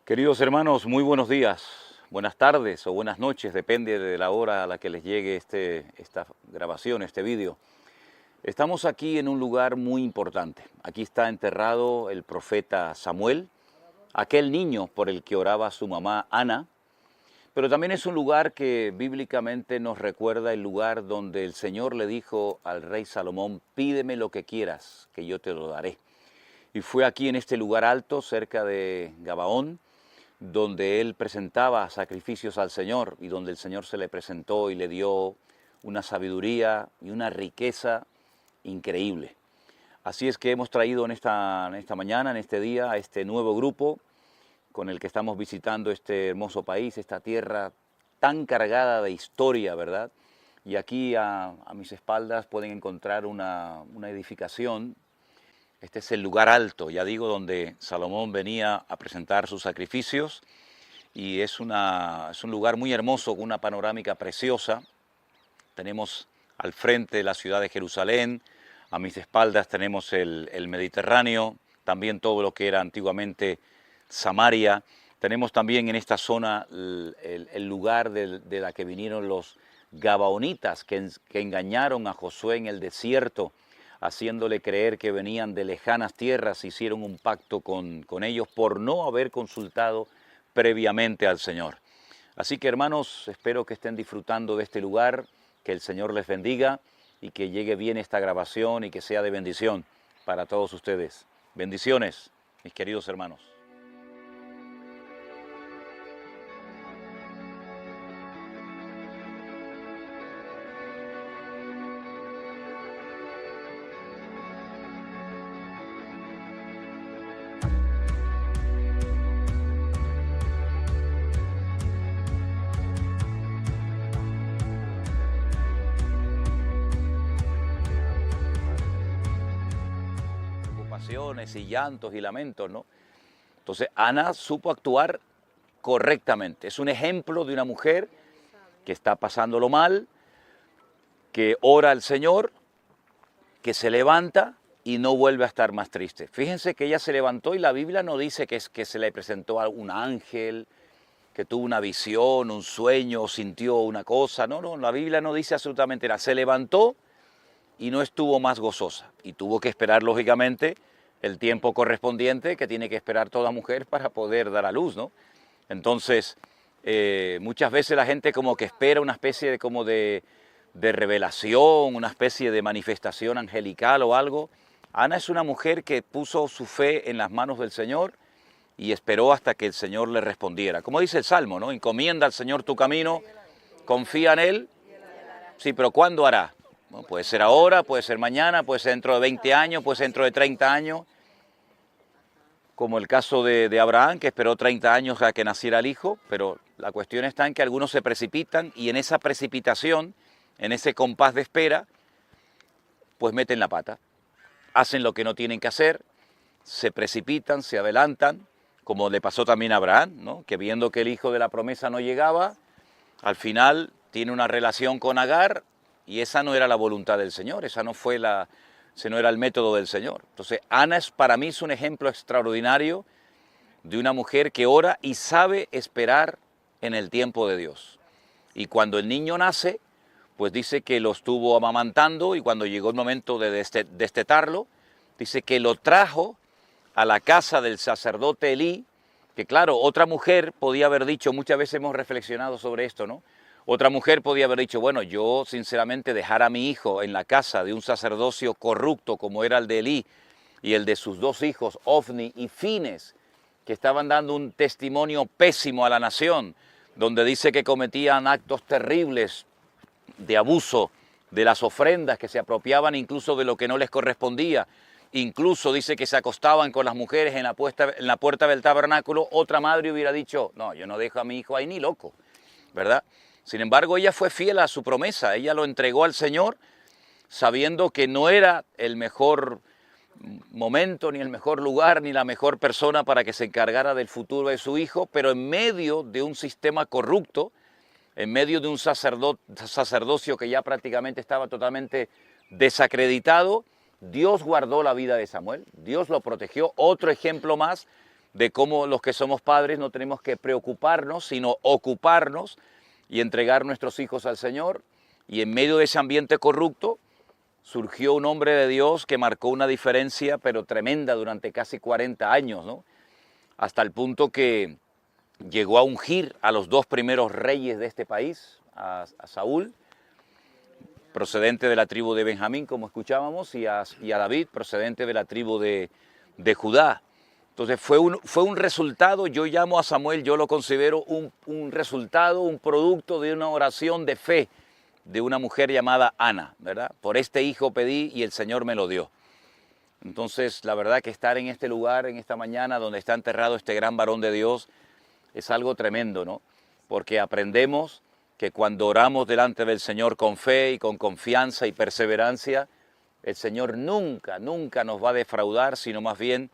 Queridos hermanos, muy buenos días, buenas tardes o buenas noches, depende de la hora a la que les llegue esta grabación, este vídeo. Estamos aquí en un lugar muy importante. Aquí está enterrado el profeta Samuel, aquel niño por el que oraba su mamá Ana, pero también es un lugar que bíblicamente nos recuerda el lugar donde el Señor le dijo al rey Salomón: pídeme lo que quieras, que yo te lo daré. Y fue aquí en este lugar alto, cerca de Gabaón, donde él presentaba sacrificios al Señor y donde el Señor se le presentó y le dio una sabiduría y una riqueza increíble. Así es que hemos traído en esta mañana, en este día, a este nuevo grupo con el que estamos visitando este hermoso país, esta tierra tan cargada de historia, ¿verdad? Y aquí a mis espaldas pueden encontrar una edificación. Este es el lugar alto, ya digo, donde Salomón venía a presentar sus sacrificios, y es un lugar muy hermoso, con una panorámica preciosa. Tenemos al frente la ciudad de Jerusalén, a mis espaldas tenemos el Mediterráneo, también todo lo que era antiguamente Samaria. Tenemos también en esta zona el lugar de la que vinieron los gabaonitas que engañaron a Josué en el desierto, haciéndole creer que venían de lejanas tierras. Hicieron un pacto con ellos por no haber consultado previamente al Señor. Así que, hermanos, espero que estén disfrutando de este lugar, que el Señor les bendiga y que llegue bien esta grabación y que sea de bendición para todos ustedes. Bendiciones, mis queridos hermanos. Y llantos y lamentos, ¿no? Entonces Ana supo actuar correctamente. Es un ejemplo de una mujer que está pasándolo mal, que ora al Señor, que se levanta y no vuelve a estar más triste. Fíjense que ella se levantó y la Biblia no dice que se le presentó a un ángel, que tuvo una visión, un sueño, sintió una cosa. No, la Biblia no dice absolutamente nada. Se levantó y no estuvo más gozosa. Y tuvo que esperar, lógicamente, el tiempo correspondiente que tiene que esperar toda mujer para poder dar a luz, ¿no? Entonces, muchas veces la gente como que espera una especie de revelación, una especie de manifestación angelical o algo. Ana es una mujer que puso su fe en las manos del Señor y esperó hasta que el Señor le respondiera. Como dice el Salmo, ¿no? Encomienda al Señor tu camino, confía en Él. Sí, pero ¿cuándo hará? Bueno, puede ser ahora, puede ser mañana, puede ser dentro de 20 años, puede ser dentro de 30 años, como el caso de Abraham, que esperó 30 años a que naciera el hijo, pero la cuestión está en que algunos se precipitan y en esa precipitación, en ese compás de espera, pues meten la pata, hacen lo que no tienen que hacer, se precipitan, se adelantan, como le pasó también a Abraham, ¿no? Que viendo que el hijo de la promesa no llegaba, al final tiene una relación con Agar, y esa no era la voluntad del Señor, ese no era el método del Señor. Entonces, Ana para mí es un ejemplo extraordinario de una mujer que ora y sabe esperar en el tiempo de Dios. Y cuando el niño nace, pues dice que lo estuvo amamantando, y cuando llegó el momento de destetarlo, dice que lo trajo a la casa del sacerdote Elí, que claro, otra mujer podía haber dicho, muchas veces hemos reflexionado sobre esto, ¿no? Otra mujer podía haber dicho, bueno, yo sinceramente dejar a mi hijo en la casa de un sacerdocio corrupto como era el de Elí y el de sus dos hijos, Ofni y Fines, que estaban dando un testimonio pésimo a la nación, donde dice que cometían actos terribles de abuso de las ofrendas, que se apropiaban incluso de lo que no les correspondía. Incluso dice que se acostaban con las mujeres en la puerta del tabernáculo. Otra madre hubiera dicho, no, yo no dejo a mi hijo ahí ni loco, ¿verdad? Sin embargo, ella fue fiel a su promesa, ella lo entregó al Señor, sabiendo que no era el mejor momento, ni el mejor lugar, ni la mejor persona para que se encargara del futuro de su hijo, pero en medio de un sistema corrupto, en medio de un sacerdocio que ya prácticamente estaba totalmente desacreditado, Dios guardó la vida de Samuel, Dios lo protegió. Otro ejemplo más de cómo los que somos padres no tenemos que preocuparnos, sino ocuparnos y entregar nuestros hijos al Señor. Y en medio de ese ambiente corrupto surgió un hombre de Dios que marcó una diferencia, pero tremenda, durante casi 40 años, ¿no? Hasta el punto que llegó a ungir a los dos primeros reyes de este país, a Saúl, procedente de la tribu de Benjamín, como escuchábamos, y a David, procedente de la tribu de Judá. Entonces fue un resultado, yo llamo a Samuel, yo lo considero un resultado, un producto de una oración de fe de una mujer llamada Ana, ¿verdad? Por este hijo pedí y el Señor me lo dio. Entonces, la verdad que estar en este lugar, en esta mañana, donde está enterrado este gran varón de Dios, es algo tremendo, ¿no? Porque aprendemos que cuando oramos delante del Señor con fe y con confianza y perseverancia, el Señor nunca, nunca nos va a defraudar, sino más bien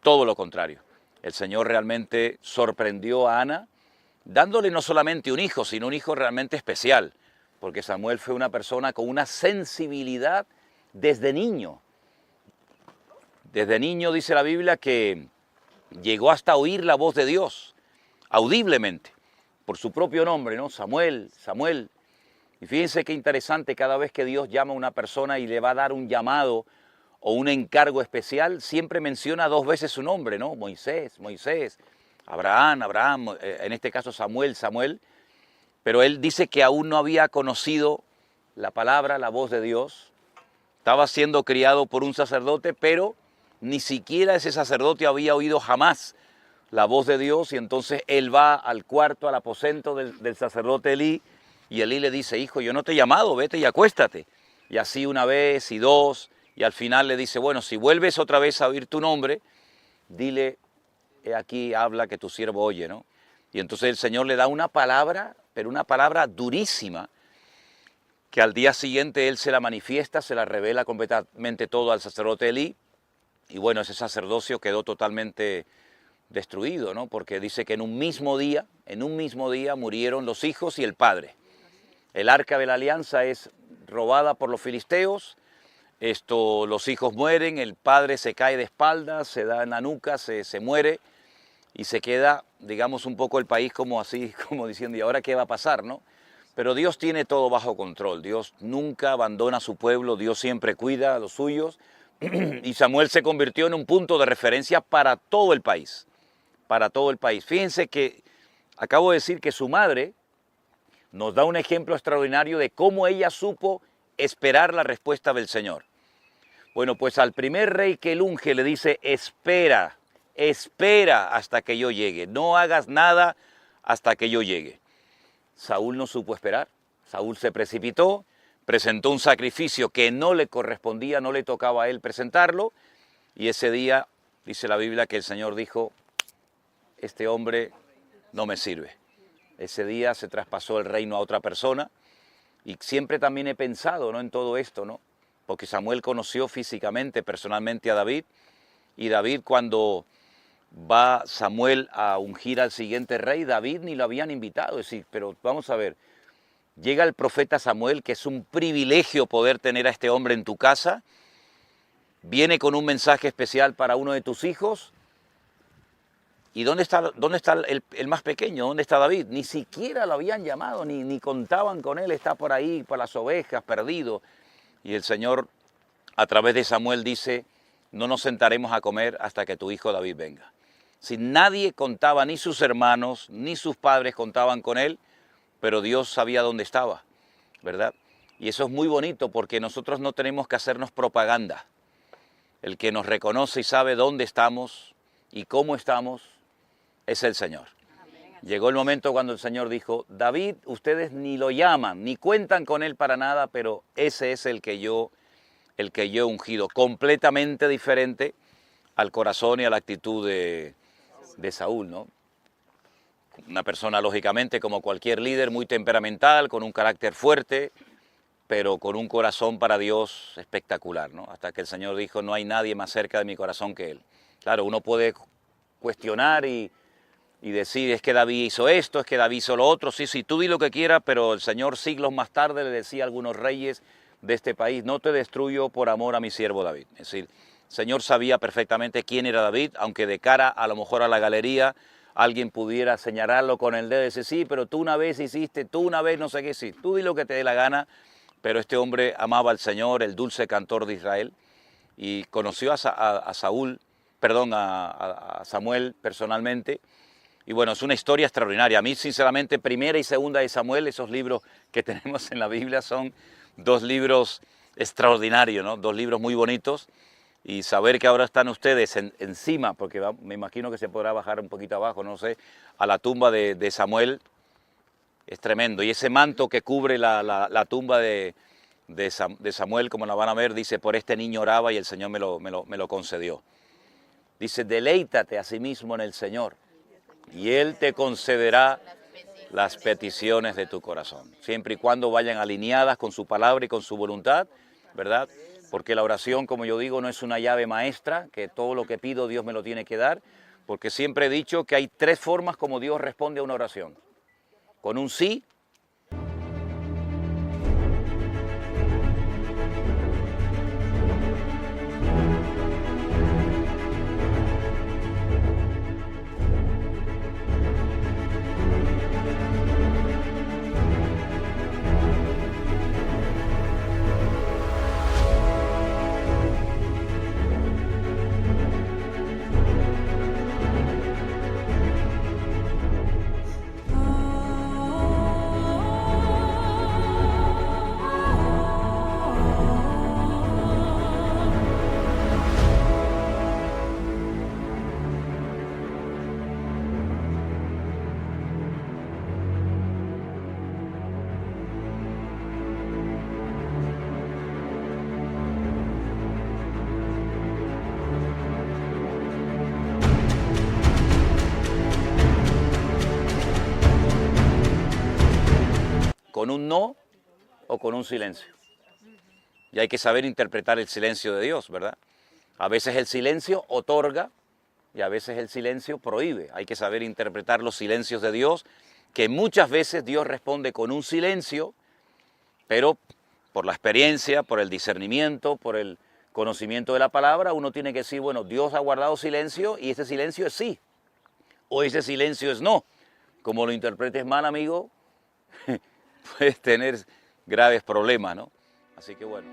todo lo contrario. El Señor realmente sorprendió a Ana, dándole no solamente un hijo, sino un hijo realmente especial, porque Samuel fue una persona con una sensibilidad desde niño. Desde niño dice la Biblia que llegó hasta oír la voz de Dios, audiblemente, por su propio nombre, ¿no? Samuel, Samuel. Y fíjense qué interesante, cada vez que Dios llama a una persona y le va a dar un llamado o un encargo especial, siempre menciona dos veces su nombre, ¿no? Moisés, Moisés, Abraham, Abraham, en este caso Samuel, Samuel. Pero él dice que aún no había conocido la palabra, la voz de Dios. Estaba siendo criado por un sacerdote, pero ni siquiera ese sacerdote había oído jamás la voz de Dios. Y entonces él va al cuarto, al aposento del sacerdote Elí, y Elí le dice: hijo, yo no te he llamado, vete y acuéstate. Y así una vez y dos, y al final le dice: bueno, si vuelves otra vez a oír tu nombre, dile, he aquí, habla, que tu siervo oye, ¿no? Y entonces el Señor le da una palabra, pero una palabra durísima, que al día siguiente él se la manifiesta, se la revela completamente todo al sacerdote Elí. Y bueno, ese sacerdocio quedó totalmente destruido, ¿no? Porque dice que en un mismo día murieron los hijos y el padre. El arca de la alianza es robada por los filisteos, los hijos mueren, el padre se cae de espaldas, se da en la nuca, se muere, y se queda, digamos, un poco el país como así, como diciendo, ¿y ahora qué va a pasar, no? Pero Dios tiene todo bajo control, Dios nunca abandona a su pueblo, Dios siempre cuida a los suyos, y Samuel se convirtió en un punto de referencia para todo el país, para todo el país. Fíjense que acabo de decir que su madre nos da un ejemplo extraordinario de cómo ella supo esperar la respuesta del Señor. Bueno, pues al primer rey que él unge le dice: espera, espera hasta que yo llegue, no hagas nada hasta que yo llegue. Saúl no supo esperar, Saúl se precipitó, presentó un sacrificio que no le correspondía, no le tocaba a él presentarlo, y ese día dice la Biblia que el Señor dijo: este hombre no me sirve. Ese día se traspasó el reino a otra persona, y siempre también he pensado, ¿no?, en todo esto, ¿no? Porque Samuel conoció físicamente, personalmente a David, y David, cuando va Samuel a ungir al siguiente rey, David ni lo habían invitado. Es decir, pero vamos a ver, llega el profeta Samuel, que es un privilegio poder tener a este hombre en tu casa, viene con un mensaje especial para uno de tus hijos, ¿y dónde está el más pequeño? ¿Dónde está David? Ni siquiera lo habían llamado, ni contaban con él, está por ahí, por las ovejas, perdido. Y el Señor, a través de Samuel, dice: no nos sentaremos a comer hasta que tu hijo David venga. Si nadie contaba, ni sus hermanos, ni sus padres contaban con él, pero Dios sabía dónde estaba, ¿verdad? Y eso es muy bonito, porque nosotros no tenemos que hacernos propaganda. El que nos reconoce y sabe dónde estamos y cómo estamos es el Señor. Llegó el momento cuando el Señor dijo: David, ustedes ni lo llaman, ni cuentan con él para nada, pero ese es el que yo he ungido, completamente diferente al corazón y a la actitud de Saúl, ¿no? Una persona, lógicamente, como cualquier líder, muy temperamental, con un carácter fuerte, pero con un corazón para Dios espectacular, ¿no? Hasta que el Señor dijo: no hay nadie más cerca de mi corazón que él. Claro, uno puede cuestionar y decir: es que David hizo esto, es que David hizo lo otro. Sí, tú di lo que quieras, pero el Señor siglos más tarde le decía a algunos reyes de este país: no te destruyo por amor a mi siervo David. Es decir, Señor sabía perfectamente quién era David, aunque de cara a lo mejor a la galería alguien pudiera señalarlo con el dedo y decir, sí, pero tú una vez hiciste, tú una vez no sé qué, sí, tú di lo que te dé la gana, pero este hombre amaba al Señor, el dulce cantor de Israel, y conoció a Saúl, perdón, a Samuel personalmente. Y bueno, es una historia extraordinaria. A mí, sinceramente, primera y segunda de Samuel, esos libros que tenemos en la Biblia, son dos libros extraordinarios, ¿no? Dos libros muy bonitos. Y saber que ahora están ustedes encima, porque me imagino que se podrá bajar un poquito abajo, no sé, a la tumba de Samuel, es tremendo. Y ese manto que cubre la tumba de Samuel, como la van a ver, dice, por este niño oraba y el Señor me lo concedió. Dice, deleítate a sí mismo en el Señor y Él te concederá las peticiones de tu corazón, siempre y cuando vayan alineadas con su palabra y con su voluntad, ¿verdad? Porque la oración, como yo digo, no es una llave maestra, que todo lo que pido Dios me lo tiene que dar, porque siempre he dicho que hay tres formas como Dios responde a una oración. Con un sí, con un no o con un silencio. Y hay que saber interpretar el silencio de Dios, ¿verdad? A veces el silencio otorga y a veces el silencio prohíbe. Hay que saber interpretar los silencios de Dios, que muchas veces Dios responde con un silencio, pero por la experiencia, por el discernimiento, por el conocimiento de la palabra, uno tiene que decir, bueno, Dios ha guardado silencio y ese silencio es sí, o ese silencio es no. Como lo interpretes mal, amigo, puedes tener graves problemas, ¿no? Así que bueno.